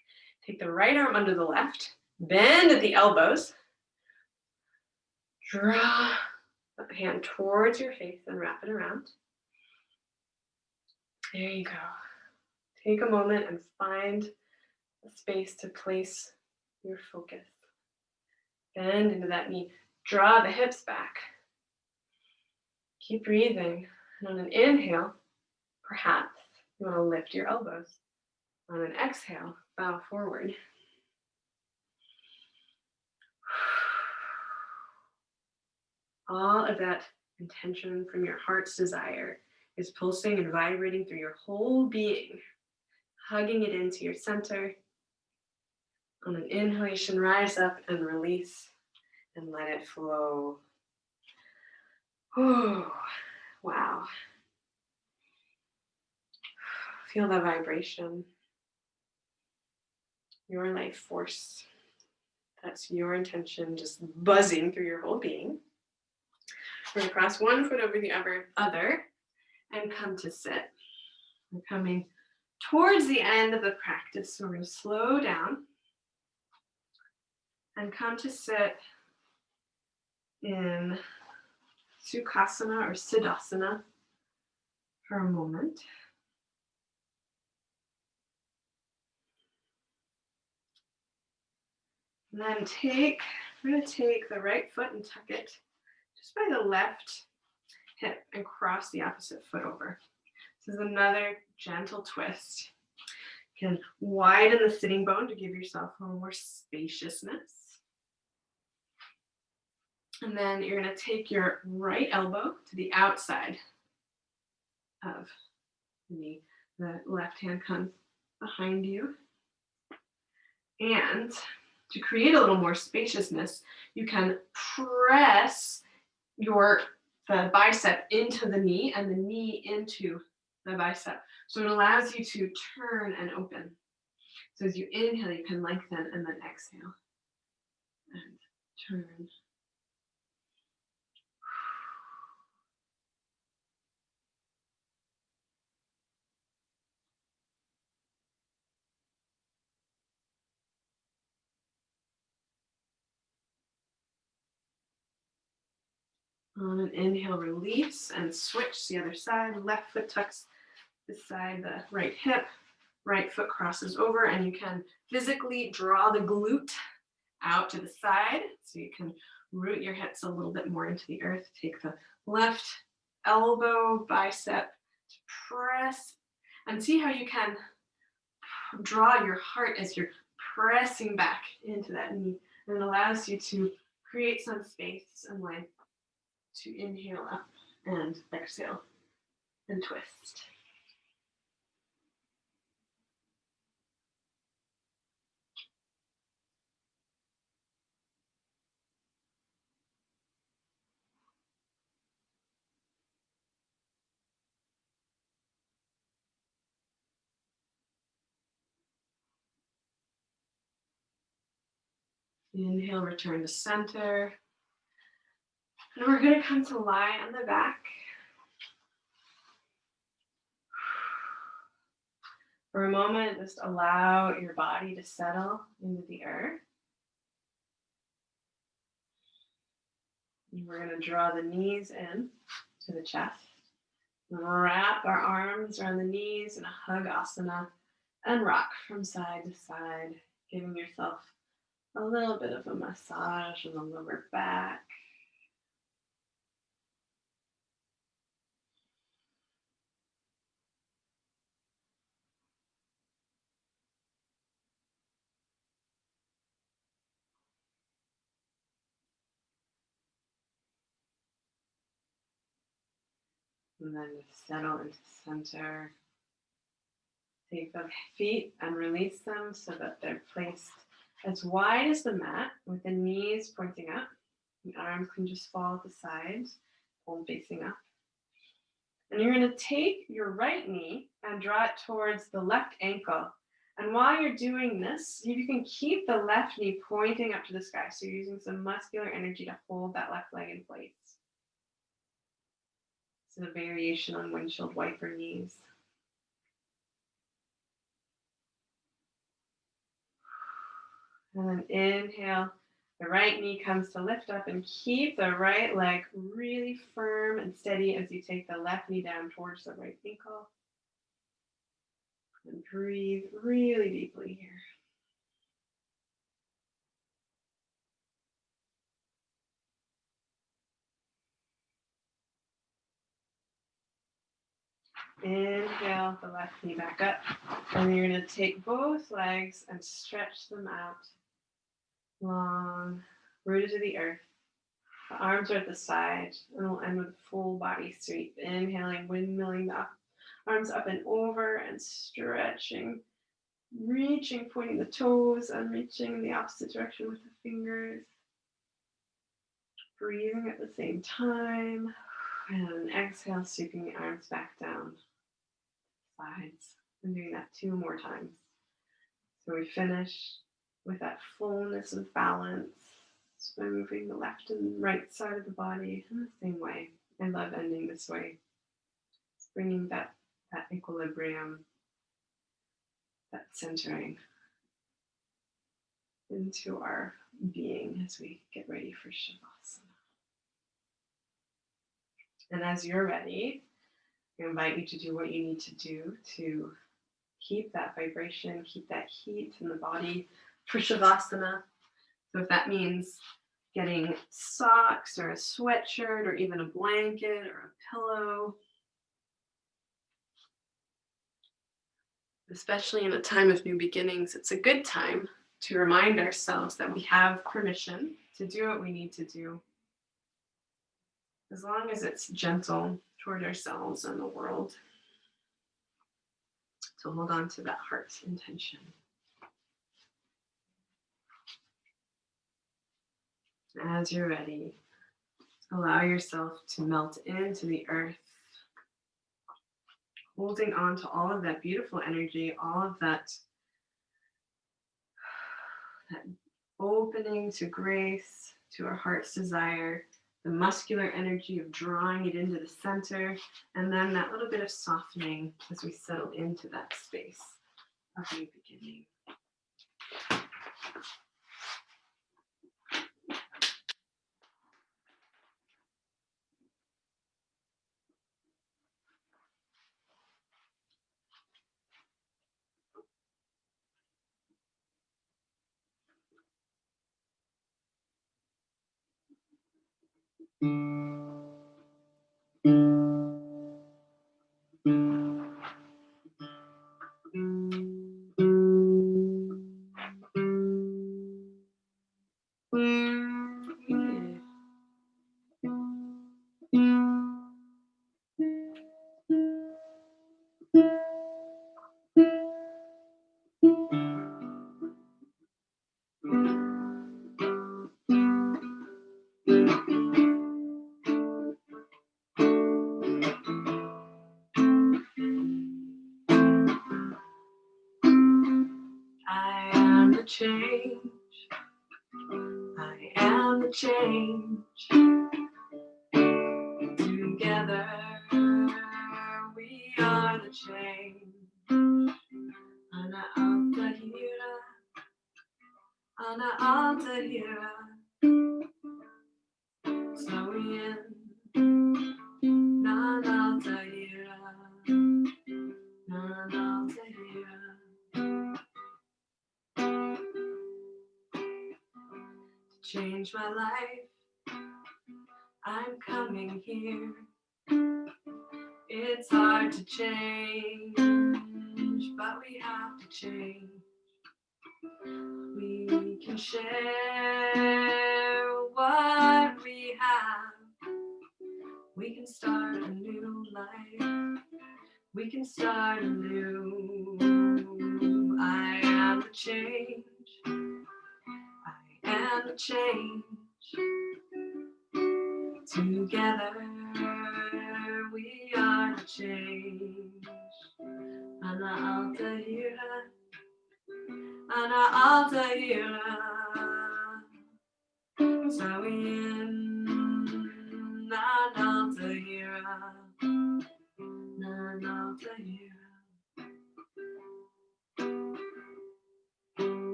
Take the right arm under the left. Bend at the elbows. Draw the hand towards your face and wrap it around. There you go. Take a moment and find a space to place your focus. Bend into that knee. Draw the hips back. Keep breathing. And on an inhale, perhaps you want to lift your elbows. On an exhale, bow forward. All of that intention from your heart's desire is pulsing and vibrating through your whole being, hugging it into your center. On an inhalation, rise up and release and let it flow. Oh, wow. Feel the vibration. Your life force. That's your intention just buzzing through your whole being. We're going to cross one foot over the other and come to sit. We're coming towards the end of the practice, so we're going to slow down and come to sit in Sukhasana or Tadasana for a moment. And then we're going to take the right foot and tuck it just by the left hip and cross the opposite foot over. This is another gentle twist. You can widen the sitting bone to give yourself a little more spaciousness. And then you're going to take your right elbow to the outside of the knee. The left hand comes behind you. And to create a little more spaciousness, you can press the bicep into the knee and the knee into the bicep. So it allows you to turn and open. So as you inhale, you can lengthen and then exhale. And turn. On an inhale, release and switch to the other side. Left foot tucks beside the right hip. Right foot crosses over, and you can physically draw the glute out to the side. So you can root your hips a little bit more into the earth. Take the left elbow, bicep to press, and see how you can draw your heart as you're pressing back into that knee. And it allows you to create some space and length to inhale up and exhale and twist. Inhale, return to center. And we're going to come to lie on the back. For a moment, just allow your body to settle into the earth. And we're going to draw the knees in to the chest. Wrap our arms around the knees in a hug asana and rock from side to side, giving yourself a little bit of a massage in the lower back. And then just settle into center. Take the feet and release them so that they're placed as wide as the mat with the knees pointing up. The arms can just fall at the sides, palm facing up. And you're going to take your right knee and draw it towards the left ankle. And while you're doing this, you can keep the left knee pointing up to the sky. So you're using some muscular energy to hold that left leg in place. It's a variation on windshield wiper knees. And then inhale, the right knee comes to lift up, and keep the right leg really firm and steady as you take the left knee down towards the right ankle. And breathe really deeply here. Inhale the left knee back up, and you're going to take both legs and stretch them out long, rooted to the earth. The arms are at the side, and we'll end with full body sweep. Inhaling, windmilling the arms up and over and stretching, reaching, pointing the toes and reaching in the opposite direction with the fingers. Breathing at the same time. And exhale, sweeping the arms back down. Sides. I'm doing that 2 more times. So we finish with that fullness of balance by moving the left and right side of the body in the same way. I love ending this way. It's bringing that equilibrium, that centering into our being as we get ready for Shavasana. And as you're ready, I invite you to do what you need to do to keep that vibration, keep that heat in the body for Shavasana. So if that means getting socks or a sweatshirt or even a blanket or a pillow. Especially in a time of new beginnings, it's a good time to remind ourselves that we have permission to do what we need to do, as long as it's gentle toward ourselves and the world. So hold on to that heart intention. As you're ready, allow yourself to melt into the earth, holding on to all of that beautiful energy, all of that opening to grace, to our heart's desire, the muscular energy of drawing it into the center, and then that little bit of softening as we settle into that space of new beginning. I am the change. I am the change. Together we are the change. Ana Altahira, Ana Altahira. Sawiyan, Nan Altahira, Nan Altahira. To change my life, I'm coming here. It's hard to change, but we have to change. We can share what we have. We can start a new life. We can start anew. I am the change. I am the change. Together we are the change. Ana Altahira, Ana Altahira. Sawiyan, Nan Altahira, Nan Altahira.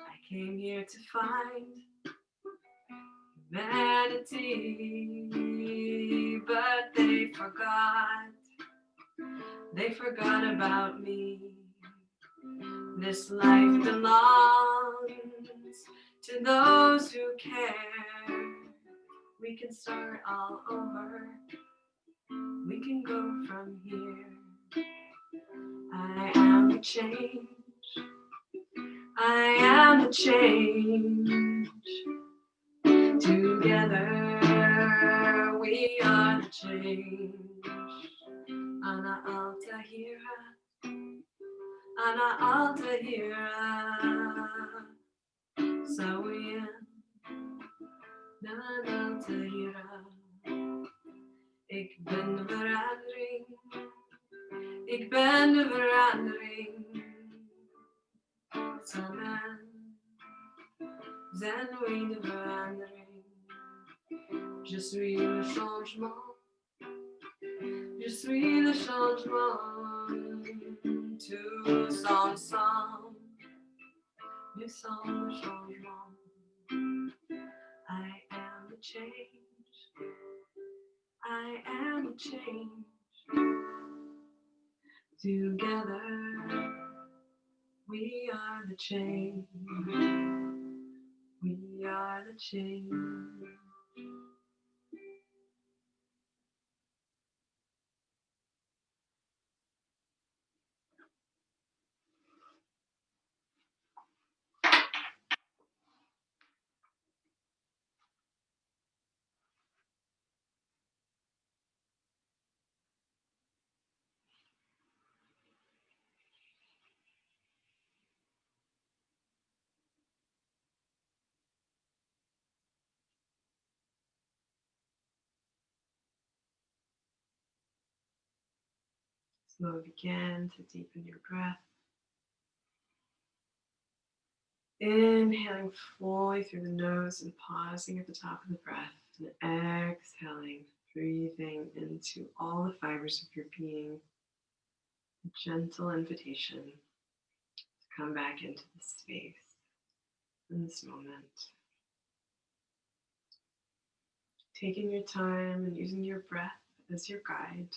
I came here to find humanity, but they forgot about me. This life belongs to those who care. We can start all over. We can go from here. I am the change. I am the change. Together we are the change. Ana Altahira, Ana Altahira. Sawiyan, Nan Altahira. Ik ben de verandering. Ik ben de verandering. Samen zijn we de verandering. Je suis le changement. Je suis le changement. Tous ensemble, nous sommes le changement. I am the change. I am the change. Together we are the change. We We are the change. Slow again to deepen your breath. Inhaling fully through the nose and pausing at the top of the breath. And exhaling, breathing into all the fibers of your being. A gentle invitation to come back into this space in this moment. Taking your time and using your breath as your guide.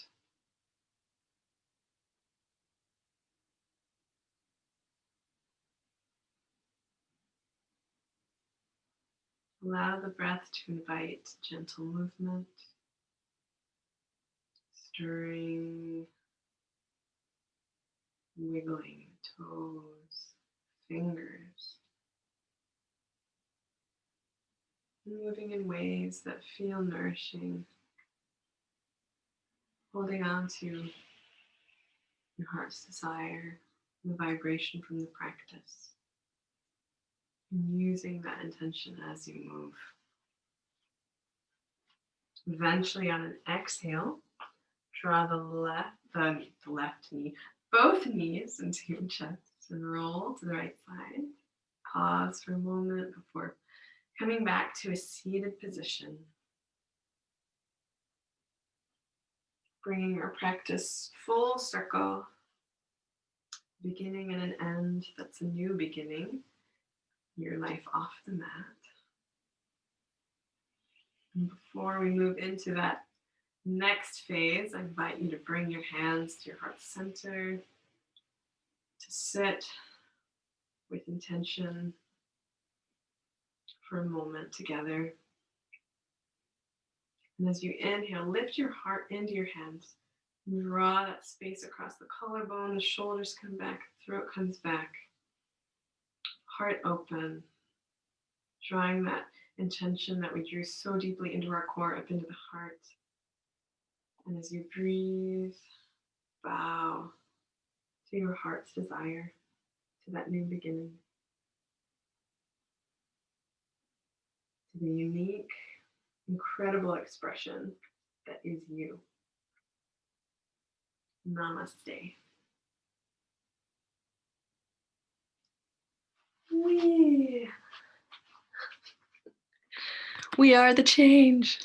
Allow the breath to invite gentle movement, stirring, wiggling toes, fingers, moving in ways that feel nourishing, holding on to your heart's desire, the vibration from the practice, and using that intention as you move. Eventually, on an exhale, draw the left knee, both knees into your chest and roll to the right side. Pause for a moment before coming back to a seated position. Bringing our practice full circle, beginning and an end. That's a new beginning. Your life off the mat. And before we move into that next phase, I invite you to bring your hands to your heart center, to sit with intention for a moment together. And as you inhale, lift your heart into your hands. Draw that space across the collarbone, the shoulders come back, throat comes back. Heart open. Drawing that intention that we drew so deeply into our core up into the heart. And as you breathe, bow to your heart's desire, to that new beginning, to the unique, incredible expression that is you. Namaste. We are the change.